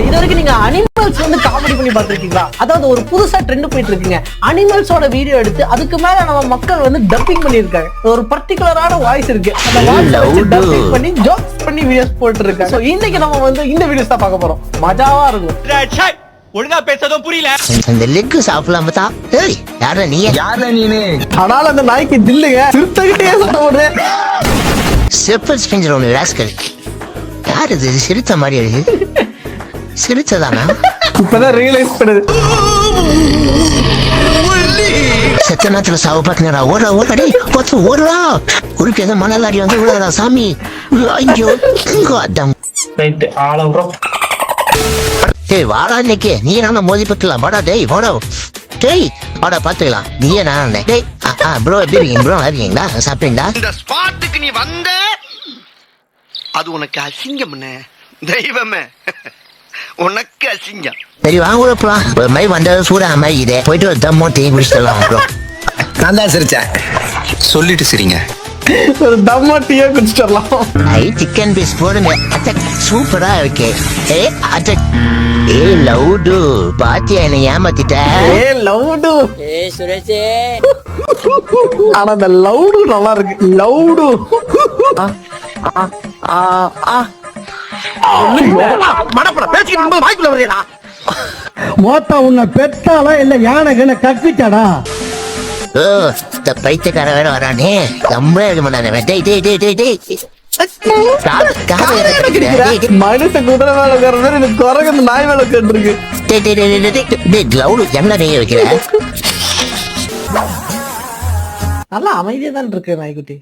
இது வரைக்கும் நீங்க அனிமல்ஸ் வந்து காமெடி பண்ணி பாத்துருக்கீங்களா? அதாவது ஒரு புதுசா ட்ரெண்ட் போயிட்டு இருக்குங்க. அனிமல்ஸோட வீடியோ எடுத்து அதுக்கு மேல நம்ம மக்கள் வந்து டப்பிங் பண்ணிருக்காங்க. ஒரு பர்டிகுலரான வாய்ஸ் இருக்கு, அந்த வாய்ஸ் வச்சு டப்பிங் பண்ணி ஜோக்ஸ் பண்ணி வீடியோஸ் போட்டு இருக்காங்க. சோ இன்னைக்கு நம்ம வந்து இந்த வீடியோஸ் தான் பார்க்க போறோம். மஜாவா இருக்கும். ஒழுங்கா பேசதும் புரியல. இந்த லெக் சாப்பிடலாம தான். ஏய் யாரா நீ? யாரா நீனு? ஆனால் அந்த நாய்க்கு தில்லுங்க சிறுத்தைகிட்டே சொல்லுவது. செப்பல் ஸ்பிஞ்சர் ஒன்று ராஸ்கல். யார் இது சிரித்த மாதிரி இருக்கு? சிரிச்சதானா? இப்பதான் ரியலைஸ் பண்ணுது. செத்த நேரத்துல சாவு பாத்தீங்களா? ஓடுறா ஓடாடி கொத்து ஓடுறா. உருக்கு ஏதோ மணலாடி வந்து விழுறா சாமி. ஐயோ அதான் ரைட் ஆளவுறோம். டேய் வாடா இன்னைக்கு நீ என்ன மோதி பக்கலாம். வாடா டேய் வாடா. டேய் வாடா பாத்துக்கலாம். நீயே நான் டேய் ப்ரோ எப்படி இருக்கீங்க ப்ரோ? இருக்கீங்களா? சாப்பிட்டீங்களா? இந்த ஸ்பாட்டுக்கு நீ வந்த அது உனக்கு அசிங்கம்னே. தெய்வமே உனக்கு அசிங்கம். சரி வாங்க கூட போலாம். ஒரு மாதிரி வந்தது சூடா மாதிரி இதே போயிட்டு ஒரு தம்மோ டீ குடிச்சிடலாம் ப்ரோ. நான் தான் சிரிச்சேன். சொல்லிட்டு சரிங்க. ஒரு தம்மா டீயே குடிச்சிடலாம். ஐ சிக்கன் பீஸ் போடுங்க. சூப்பரா இருக்கு. ஏய் லவுடு பாத்தியா என்ன ஏமாத்திட்ட? லவுடு சுரேஷே. ஆனா அந்த லவுடு நல்லா இருக்கு. லவுடு மடப்பட பேசிக்கிட்டு வாய்க்குள்ள வரையடா. மோத்தா உன்னை பெத்தாலா இல்ல யானை கற்பிச்சாடா? ஓ இந்த பைத்தியக்கார வேற வரானே. கம்முனே இருக்க மாட்டானே. டேய் டேய் டேய் டேய் டேய் மனுஷன் குதிரை மேல உட்கார்றது, எனக்கு குரங்கு நாய் மேல உட்கார்ந்துருக்கு. நல்லா அமைதியா தான் இருக்கு நாய்க்குட்டி.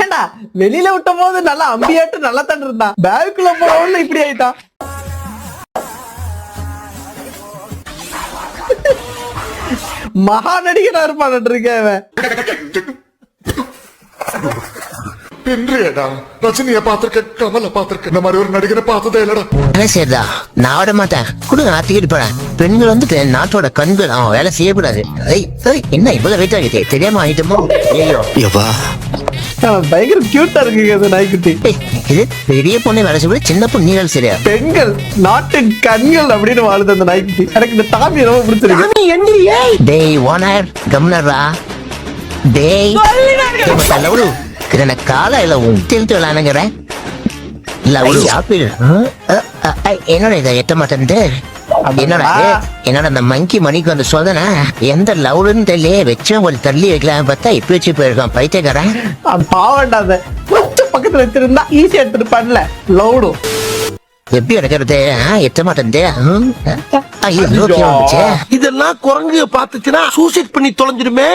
ஏண்டா வெளியில விட்ட போது நல்லா அம்பியாட்டு நல்லா தான் இருந்தான். பேக்குள்ள போறவன்ல இப்படி ஆயிட்டான். மகா நடிகரா இருப்பான் இருக்கேன். ரஜினிய பாத்திருக்கேன், கமல பாத்திருக்கேன். இந்த மாதிரி ஒரு நடிகரை பார்த்ததே இல்லடா. சரிதா நான் விட மாட்டேன். கொடுங்க ஆத்திக்கிட்டு போறேன். பெண்கள் வந்துட்டு நாட்டோட கண்கள். அவன் வேலை செய்யக்கூடாது. என்ன இவ்வளவு வெயிட் ஆகிட்டு தெரியாம ஆயிட்டமோ? ஐயோ பயங்கர கியூட்டா இருக்குங்க நாய்க்குட்டி. இது பெரிய பொண்ணு வேலை செய்ய சின்ன பொண்ணு நீர்கள் சரியா? பெண்கள் நாட்டு கண்கள் அப்படின்னு வாழுது அந்த நாய்க்குட்டி. எனக்கு இந்த டாமி ரொம்ப பிடிச்சிருக்கு. டேய் ஓனர் கம்னரா. டேய் லவுடு என்ன காலையில தில்ட்டு விளானுங்கிறேன். என்னோட இதை எட்ட மாட்டேன். என்னோட அந்த மங்கி மணிக்கு வந்து சோதனை எந்த லவுடுன்னு தெரியல. வச்சும் கொஞ்சம் தள்ளி வைக்கலாம் பார்த்தா இப்ப வச்சு போயிருக்கான் பைத்தியக்காரன். பாவண்டாத கொஞ்சம் பக்கத்துல வச்சிருந்தா ஈஸியா எடுத்துட்டு பண்ணல. லவுடு எப்படி எடுக்கிறது? எட்ட மாட்டேன். இதெல்லாம் குரங்கு பாத்துச்சுன்னா சூசைட் பண்ணி தொலைஞ்சிருமே.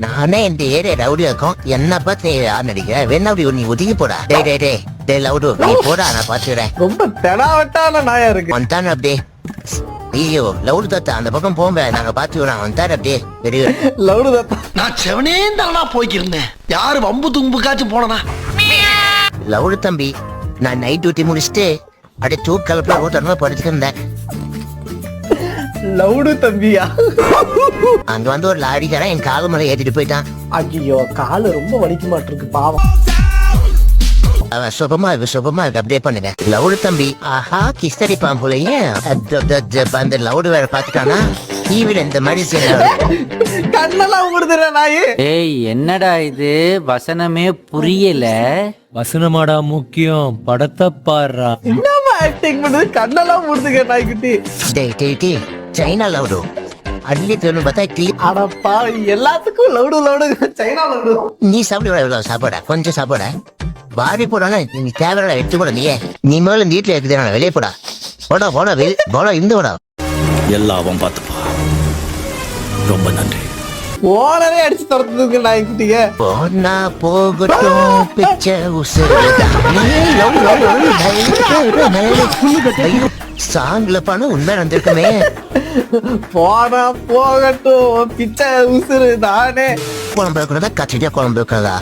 நானே இந்த ஏரியா ரவுடி இருக்கும். என்ன பார்த்து யார் நடிக்கிற? வேணா அப்படி நீ ஒதுக்கி போடா. டே டே டே டே லவுடு நீ போடா, நான் பாத்துக்கிறேன். ரொம்ப தெனாவட்டான நாயா இருக்கு. வந்தானே அப்படியே. ஐயோ லவுடு தாத்தா அந்த பக்கம் போங்க, நாங்க பாத்துக்கிறோம். வந்தாரு அப்படியே பெரிய லவுடு தாத்தா. நான் செவனே தானா போய்க்கிருந்தேன். யாரு வம்பு தும்புக்காச்சும் போனா? லவுடு தம்பி நான் நைட் டியூட்டி முடிச்சுட்டு அப்படியே தூக்கலப்புல ரோட்டமா படுத்துட்டு இருந்தேன். லவுடு தம்பியா? அங்க வந்து ஒரு லாரிக்காரன் என் காலு மேல ஏத்திட்டு போயிட்டான். ஐயோ காலு ரொம்ப வலிக்க மாட்டிருக்கு பாவம். அவன் சுபமா இருக்கு அப்படியே பண்ணுங்க. லவுடு தம்பி ஆஹா கிஸ்தடி பாம்புலையே அந்த லவுடு வேற பாத்துட்டானா டிவில இந்த மாதிரி கண்ணெல்லாம் ஊடுதுற நாயே. ஏய் என்னடா இது வசனமே புரியல. வசனமாடா முக்கியம், படத்தை பாடுறா. என்னமா ஆக்டிங் பண்ணுது? கண்ணெல்லாம் ஊடுதுங்க நாய்க்குட்டி. டேய் டேய் டேய் சைனா லவுடு அட்லி தோணு பார்த்தா அடப்பா எல்லாத்துக்கும் லவுடு லவுடு சைனா லவுடு. நீ சாப்பிட சாப்பாடா கொஞ்சம் சாப்பாட பாரி போடானா நீ தேவையான எடுத்து கூட நீ மேல வீட்டுல இருக்குது வெளியே போடா. போடா போடா போடா இருந்து போடா. எல்லாம் பார்த்துப்பா. ரொம்ப நன்றி. ஓனரே அடிச்சு துரத்துதுங்க நாய்க்குட்டிங்க. போனா போகட்டும் பிச்சை உசுருதான். சாங்ல பணம் உண்மை வந்திருக்குமே. போனா போகட்டும் பிச்சை உசுறு தானே. குழம்பு இருக்கிறதா கத்திரிக்காய் குழம்பு இருக்கிறதா?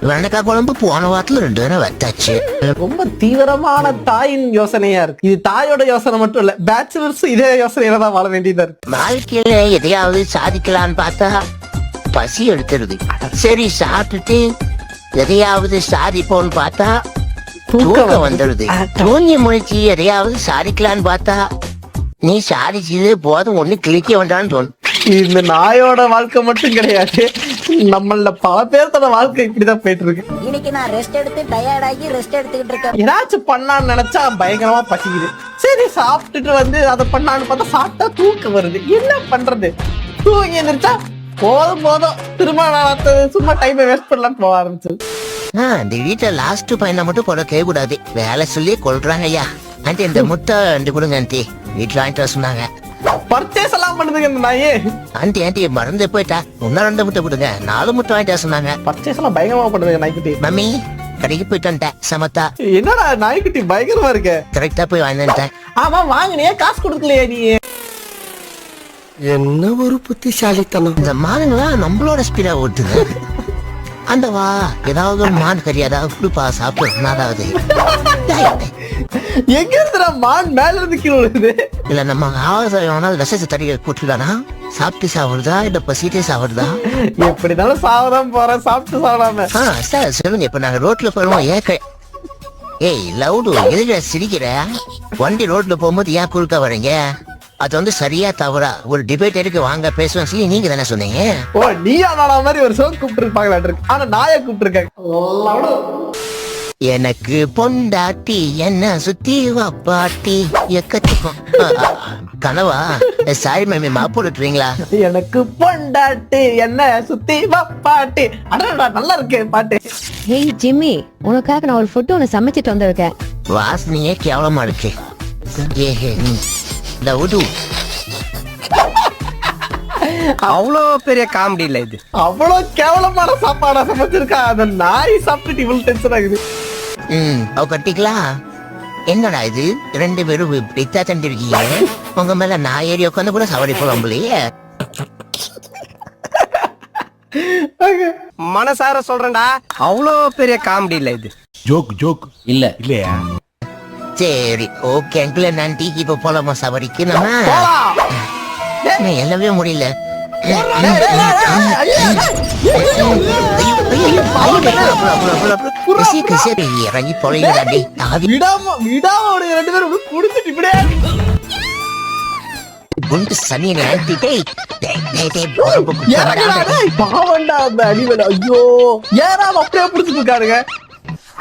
வெண்டைக்காய் குழம்பு போன வாரத்துல 2 தடவை வச்சாச்சு. ரொம்ப தீவிரமான தாயின் யோசனையா இருக்கு. இது தாயோட யோசனை மட்டும் இல்ல, பேச்சுலர்ஸ் இதே யோசனையில தான் வாழ வேண்டியதா இருக்கு. வாழ்க்கையில எதையாவது சாதிக்கலான்னு பார்த்தா பசி எடுத்துருது. சரி சாப்பிட்டுட்டு எதையாவது சாதிப்போன்னு பார்த்தா தூக்கம் வந்துடுது. தூங்கி முடிச்சு எதையாவது சாதிக்கலான்னு பார்த்தா நீ சாதிச்சது போதும் ஒண்ணு கிளிக்க வேண்டான்னு தோணும். இந்த நாயோட வாழ்க்கை மட்டும் கிடையாது, நம்மள பல பேர்த்தோட வாழ்க்கை இப்படிதான் போயிட்டு இருக்கு. இன்னைக்கு நான் ரெஸ்ட் எடுத்து டயர்ட் ஆகி ரெஸ்ட் எடுத்துக்கிட்டு இருக்கேன். ஏதாச்சும் பண்ணான்னு நினைச்சா பயங்கரமா பசிக்குது. சரி சாப்பிட்டுட்டு வந்து அதை பண்ணான்னு பார்த்தா சாப்பிட்டா தூக்கம் வருது. என்ன பண்றது? தூங்கி எந்திரிச்சா போதும் திரும்ப சும்மா டைமை வேஸ்ட் பண்ணலான்னு போக ஆரம்பிச்சது. இந்த வீட்டுல லாஸ்ட் பையனை மட்டும் போட கேட்கக்கூடாது. வேலை சொல்லி கொள்றாங்க ஐயா. ஆண்டி இந்த முட்டை 2 கொடுங்க ஆண்டி. வீட்டுல வாங்கிட்டு வர சொன்னாங்க. பர்ச்சேஸ் எல்லாம் பண்ணுதுங்க இந்த நாயே. ஆண்டி மறந்து போயிட்டா. இன்னும் 2 முட்டை கொடுங்க. 4 முட்டை வாங்கிட்டு வர சொன்னாங்க. பர்ச்சேஸ் எல்லாம் பயங்கரமா பண்ணுதுங்க நாய்க்குட்டி. மம்மி கடைக்கு போயிட்டு வந்துட்டேன். சமத்தா என்னடா நாய்க்குட்டி பயங்கரமா இருக்க. கரெக்டா போய் வாங்கிட்டேன். ஆமா வாங்கினியா? காசு கொடுக்கலையா நீ? என்ன ஒரு புத்திசாலித்தனம். இந்த மானுங்களாம் நம்மளோட ஸ்பீடா ஓட்டுது. அந்த வா ஏதாவது ஒரு மான் கறி ஏதாவது குடுப்பா சாப்பிட்டு அதாவது எங்க இருந்துடா மான் மேல இருந்து கீழே விழுது? இல்ல நம்ம ஆவாசம் விஷத்தை தடி கூட்டுதானா? சாப்பிட்டு சாப்பிடுதா இல்ல பசிட்டே சாப்பிடுதா? எப்படினாலும் சாவதான் போறேன், சாப்பிட்டு சாப்பிடாம. சார் சொல்லுங்க. இப்ப நாங்க ரோட்ல போறோம். ஏய் லவுடு எதுல சிரிக்கிற? வண்டி ரோட்ல போகும்போது ஏன் குறுக்க வரீங்க? அது வந்து சரியா தவறா ஒரு டிபேட் இருக்கு, வாங்க பேசுவோம் சொல்லி நீங்க தானே சொன்னீங்க. ஓ நீயா நானா மாதிரி ஒரு ஷோ கூப்பிட்டு இருப்பாங்களா? ஆனா நாயை கூப்பிட்டு இருக்காங்க. எனக்கு பொண்டாட்டி என்ன சுத்தி வாப்பாட்டி எக்கத்துக்கும் கனவா? சாரி மேமி மாப்பு விட்டுறீங்களா? எனக்கு பொண்டாட்டி என்ன சுத்தி வாப்பாட்டி. அடடா நல்லா இருக்கு பாட்டு. ஹேய் ஜிம்மி, உனக்காக நான் ஒரு ஃபுட் ஒன்று சமைச்சிட்டு வந்திருக்கேன். வாசனையே கேவலமா இருக்கு. ஏஹே லவுடு அவ்வளோ பெரிய காமெடி இல்ல இது. அவ்வளவு கேவலமான சாப்பாடா சமைச்சிருக்கா? அந்த நாய் சாப்பிட்டுட்டு இவ்வளவு டென்ஷன் ஆகுது. அவ கட்டிக்கலாம். என்னடா இது 2 பேரும் பித்தா தண்டிருக்கீங்க. உங்க மேல நான் ஏறி உட்காந்து கூட சவாரி போலாம் போலயே. மனசார சொல்றேன்டா, அவ்வளோ பெரிய காமெடி இல்ல இது. ஜோக் இல்ல இல்லையா? சரி ஓகே அங்கிள் நன்றி. இப்ப போலாமா சவாரிக்கு? நம்ம எல்லாமே முடியல. இறங்கி பொழையிடாண்டி விடாம ஒரு 2 பேரும் குடிச்சிட்டு இப்படியே குண்டு சனியனை ஆட்டிட்டே பாவண்டா அந்த அடிவல. ஐயோ ஏறாம அப்படியே பிடிச்சிட்டு இருக்காருங்க.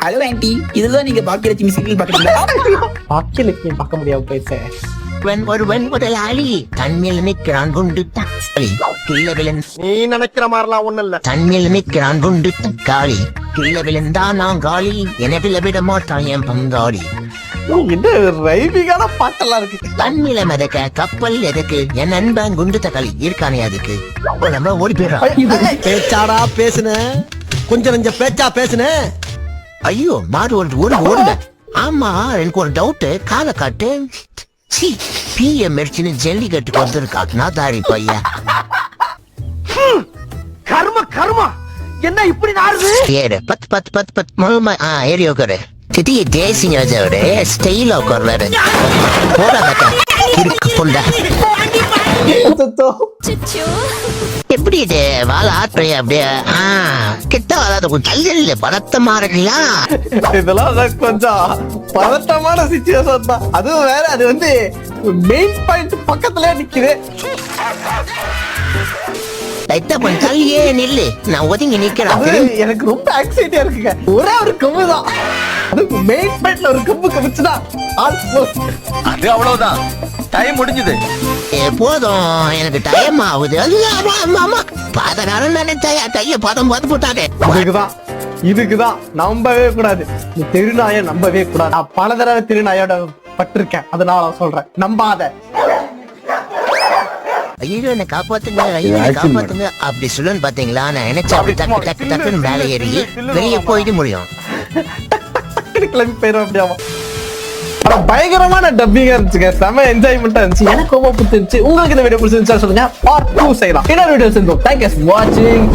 ஹலோ ஆண்டி, இதுதான் நீங்க பாக்கியலட்சுமி சீரியல் பாக்குறீங்களா? பாக்கியலட்சுமி பார்க்க முடியாம போயிடுச்சு. ஒருவன் முதலாளி தன்மேல் நிற்கிறான் குண்டு தக்காளி கீழே விழுந்து. நீ நினைக்கிற மாதிரிலாம் ஒண்ணு இல்ல. தன்மேல் நிற்கிறான் குண்டு தக்காளி கீழே விழுந்தா நான் காலி எனவில விட மாட்டான் என் பங்காளி. என்ன ரைமிங்கான பாட்டெல்லாம் இருக்கு. தன்மேல மிதக்க கப்பல் எதுக்கு? என் நண்பன் குண்டு தக்காளி இருக்கானே அதுக்கு. நம்ம ஓடி போயிடறான். பேச்சாடா பேசுன, கொஞ்சம் நெஞ்ச பேச்சா பேசுன. ஐயோ மாடு ஓடுங்க. ஆமா எனக்கு ஒரு டவுட். காலை காட்டு. பிஎம் மெர்ச்சின்னு ஜல்லிக்கட்டுக்கு வந்திருக்கா நாதாரி பையன். கர்மா என்ன இப்படி நாருது? ஏறு 10 ஏறி உட்காரு. திட்டிய தேசிங்க வச்சவரு ஸ்டைல உட்கார்றாரு. போடாத இருக்கு பொண்டா. எப்படி இது வாழ ஆற்றைய அப்படியே கிட்ட வராத கொஞ்சம் தள்ளி பதட்டமா இருக்கியா? இதெல்லாம் கொஞ்சம் பதட்டமான சிச்சுவேஷன் தான். அதுவும் வேற, அது வந்து மெயின் பாயிண்ட் பக்கத்துல நிக்குது. தள்ளியே நில்லு, நான் ஒதுங்கி நிக்கிறேன். எனக்கு ரொம்ப ஆக்சைட்டியா இருக்குங்க. ஒரே ஒரு கம்பு தான், அது மெயின் பாயிண்ட்ல ஒரு கம்பு கமிச்சுனா அது அவ்வளவுதான். டைம் முடிஞ்சது. போதும் எனக்கு டைம் ஆகுது. பாதகாரம் நினைச்சா கைய பதம் பார்த்து போட்டாரு. இதுக்குதான் நம்பவே கூடாது. நீ திருநாயை நம்பவே கூடாது. நான் பல தடவை திருநாயோட பட்டிருக்கேன், அதனால சொல்றேன் நம்பாத. ஐயோ என்ன காப்பாத்துங்க, ஐயோ காப்பாத்துங்க அப்படி சொல்லுன்னு பாத்தீங்களா? நான் நினைச்சா அப்படி டக்குன்னு மேலே ஏறி வெளியே போயிட்டு முடியும். கிளம்பி போயிடும் அப்படியாமா. பயங்கரமான டப்பிங்கா இருந்துச்சுங்க. செம என்ஜாய்மெண்டா இருந்துச்சு. எனக்கு ரொம்ப பிடிச்சிருந்துச்சு. உங்களுக்கு இந்த வீடியோ பிடிச்சிருந்துச்சா சொல்லுங்க. பார்ட் 2 செய்யலாம். இன்னொரு வீடியோ செஞ்சோம். தேங்க்ஸ் ஃபார் வாட்சிங்.